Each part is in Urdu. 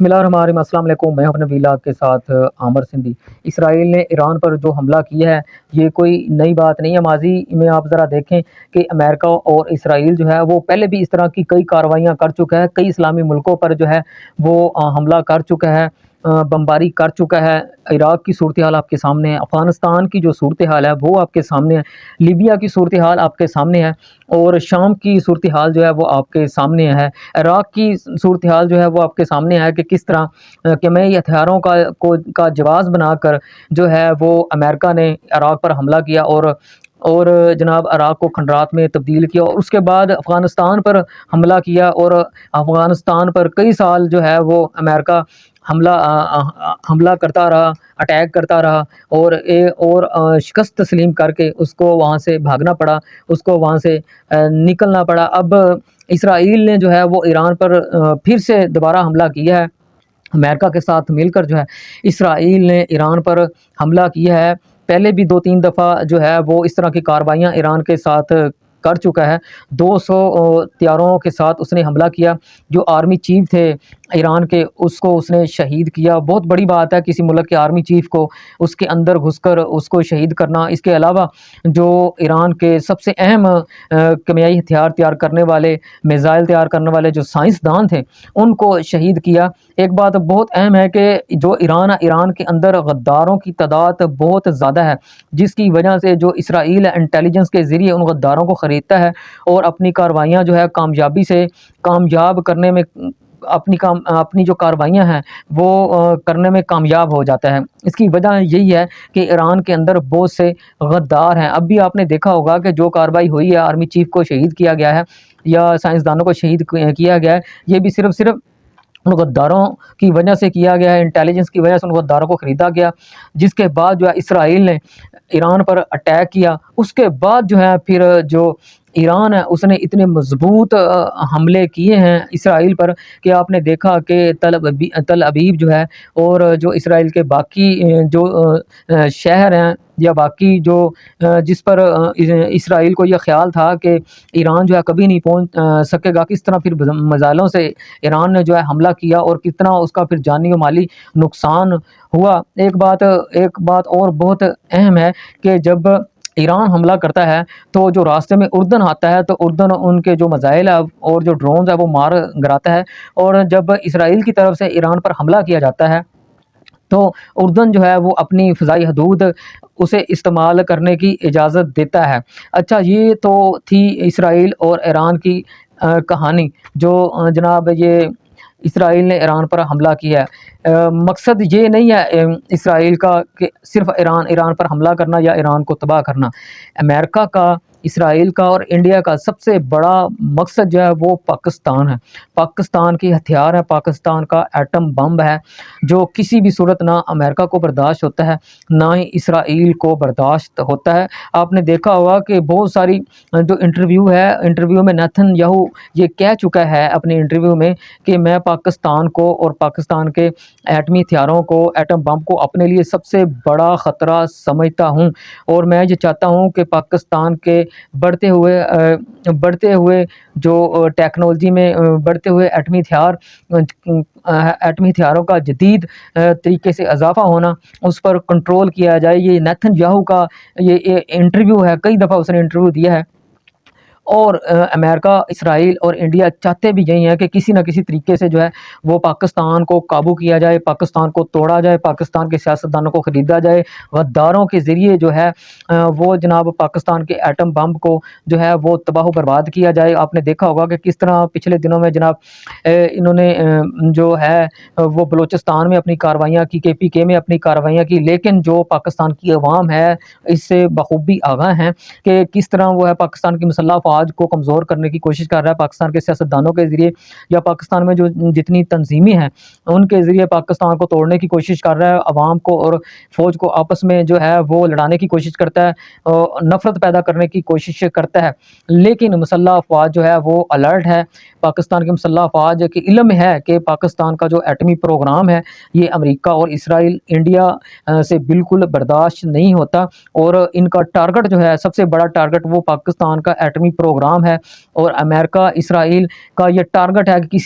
بسم اللہ الرحمن الرحیم، السلام علیکم۔ میں اپنے ویلاگ کے ساتھ عامر سندھی۔ اسرائیل نے ایران پر جو حملہ کیا ہے یہ کوئی نئی بات نہیں ہے۔ ماضی میں آپ ذرا دیکھیں کہ امریکہ اور اسرائیل جو ہے وہ پہلے بھی اس طرح کی کئی کارروائیاں کر چکا ہے، کئی اسلامی ملکوں پر جو ہے وہ حملہ کر چکا ہے، بمباری کر چکا ہے۔ عراق کی صورتحال آپ کے سامنے ہے، افغانستان کی جو صورتحال ہے وہ آپ کے سامنے ہے، لیبیا کی صورتحال آپ کے سامنے ہے، اور شام کی صورتحال جو ہے وہ آپ کے سامنے ہے، عراق کی صورتحال جو ہے وہ آپ کے سامنے ہے کہ کس طرح کیمیائی ہتھیاروں کا جواز بنا کر جو ہے وہ امریکہ نے عراق پر حملہ کیا اور جناب عراق کو کھنڈرات میں تبدیل کیا، اور اس کے بعد افغانستان پر حملہ کیا، اور افغانستان پر کئی سال جو ہے وہ امریکہ حملہ کرتا رہا، اٹیک کرتا رہا، اور شکست تسلیم کر کے اس کو وہاں سے بھاگنا پڑا، اس کو وہاں سے نکلنا پڑا۔ اب اسرائیل نے جو ہے وہ ایران پر پھر سے دوبارہ حملہ کیا ہے، امریکہ کے ساتھ مل کر جو ہے اسرائیل نے ایران پر حملہ کیا ہے۔ پہلے بھی 2-3 دفعہ جو ہے وہ اس طرح کی کارروائیاں ایران کے ساتھ کر چکا ہے، 200 طیاروں کے ساتھ اس نے حملہ کیا۔ جو آرمی چیف تھے ایران کے اس کو اس نے شہید کیا۔ بہت بڑی بات ہے کسی ملک کے آرمی چیف کو اس کے اندر گھس کر اس کو شہید کرنا۔ اس کے علاوہ جو ایران کے سب سے اہم کیمیائی ہتھیار تیار کرنے والے، میزائل تیار کرنے والے جو سائنسدان تھے ان کو شہید کیا۔ ایک بات بہت اہم ہے کہ جو ایران کے اندر غداروں کی تعداد بہت زیادہ ہے، جس کی وجہ سے جو اسرائیل انٹیلیجنس کے ذریعے ان غداروں کو خریدتا ہے اور اپنی کارروائیاں جو ہے کامیابی سے کامیاب کرنے میں اپنی جو کارروائیاں ہیں وہ کرنے میں کامیاب ہو جاتا ہے۔ اس کی وجہ یہی ہے کہ ایران کے اندر بہت سے غدار ہیں۔ اب بھی آپ نے دیکھا ہوگا کہ جو کارروائی ہوئی ہے، آرمی چیف کو شہید کیا گیا ہے یا سائنسدانوں کو شہید کیا گیا ہے، یہ بھی صرف ان غداروں کی وجہ سے کیا گیا ہے، انٹیلیجنس کی وجہ سے ان غداروں کو خریدا گیا، جس کے بعد جو ہے اسرائیل نے ایران پر اٹیک کیا۔ اس کے بعد جو ہے پھر جو ایران ہے اس نے اتنے مضبوط حملے کیے ہیں اسرائیل پر کہ آپ نے دیکھا کہ تل ابیب جو ہے اور جو اسرائیل کے باقی جو شہر ہیں یا باقی جو جس پر اسرائیل کو یہ خیال تھا کہ ایران جو ہے کبھی نہیں پہنچ سکے گا، کس طرح پھر میزائلوں سے ایران نے جو ہے حملہ کیا اور کتنا اس کا پھر جانی و مالی نقصان ہوا۔ ایک بات اور بہت اہم ہے کہ جب ایران حملہ کرتا ہے تو جو راستے میں اردن آتا ہے تو اردن ان کے جو میزائل ہے اور جو ڈرونز ہے وہ مار گراتا ہے، اور جب اسرائیل کی طرف سے ایران پر حملہ کیا جاتا ہے تو اردن جو ہے وہ اپنی فضائی حدود اسے استعمال کرنے کی اجازت دیتا ہے۔ اچھا، یہ تو تھی اسرائیل اور ایران کی کہانی، جو جناب یہ اسرائیل نے ایران پر حملہ کیا ہے۔ مقصد یہ نہیں ہے اسرائیل کا کہ صرف ایران پر حملہ کرنا یا ایران کو تباہ کرنا۔ امریکہ کا، اسرائیل کا اور انڈیا کا سب سے بڑا مقصد جو ہے وہ پاکستان ہے، پاکستان کی ہتھیار ہے، پاکستان کا ایٹم بم ہے، جو کسی بھی صورت نہ امریکہ کو برداشت ہوتا ہے نہ ہی اسرائیل کو برداشت ہوتا ہے۔ آپ نے دیکھا ہوگا کہ بہت ساری جو انٹرویو میں نیتن یاہو یہ کہہ چکا ہے اپنے انٹرویو میں کہ میں پاکستان کو اور پاکستان کے ایٹمی ہتھیاروں کو، ایٹم بم کو اپنے لیے سب سے بڑا خطرہ سمجھتا ہوں، اور میں یہ چاہتا ہوں کہ پاکستان کے بڑھتے ہوئے جو ٹیکنالوجی میں بڑھتے ہوئے ایٹمی ہتھیاروں کا جدید طریقے سے اضافہ ہونا، اس پر کنٹرول کیا جائے۔ یہ نیتن یاہو کا یہ انٹرویو ہے، کئی دفعہ اس نے انٹرویو دیا ہے، اور امریکہ، اسرائیل اور انڈیا چاہتے بھی یہی ہیں کہ کسی نہ کسی طریقے سے جو ہے وہ پاکستان کو قابو کیا جائے، پاکستان کو توڑا جائے، پاکستان کے سیاستدانوں کو خریدا جائے، غداروں کے ذریعے جو ہے وہ جناب پاکستان کے ایٹم بم کو جو ہے وہ تباہ و برباد کیا جائے۔ آپ نے دیکھا ہوگا کہ کس طرح پچھلے دنوں میں جناب انہوں نے جو ہے وہ بلوچستان میں اپنی کارروائیاں کی، KPK میں اپنی کارروائیاں کی، لیکن جو پاکستان کی عوام ہے اس سے بخوبی آگاہ ہیں کہ کس طرح وہ ہے پاکستان کی مسلح افواج کو کمزور کرنے کی کوشش کر رہا ہے، پاکستان کے سیاستدانوں کے ذریعے یا پاکستان میں جو جتنی تنظیمیں ہیں ان کے ذریعے پاکستان کو توڑنے کی کوشش کر رہا ہے، عوام کو اور فوج کو آپس میں جو ہے وہ لڑانے کی کوشش کرتا ہے، نفرت پیدا کرنے کی کوشش کرتا ہے۔ لیکن مسلح افواج جو ہے وہ الرٹ ہے، پاکستان کی مسلح افواج کے علم ہے کہ پاکستان کا جو ایٹمی پروگرام ہے یہ امریکہ اور اسرائیل، انڈیا سے بالکل برداشت نہیں ہوتا، اور ان کا ٹارگٹ جو ہے سب سے بڑا ٹارگٹ وہ پاکستان کا ایٹمی پروگرام ہے، اور امریکہ اسرائیل کا یہ ٹارگٹ ہے کہ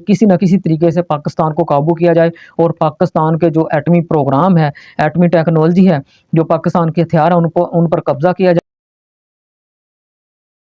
کسی نہ کسی طریقے سے پاکستان کو قابو کیا جائے، اور پاکستان کے جو ایٹمی پروگرام ہے، ایٹمی ٹیکنالوجی ہے، جو پاکستان کے ہتھیار ہیں، ان پر قبضہ کیا جائے۔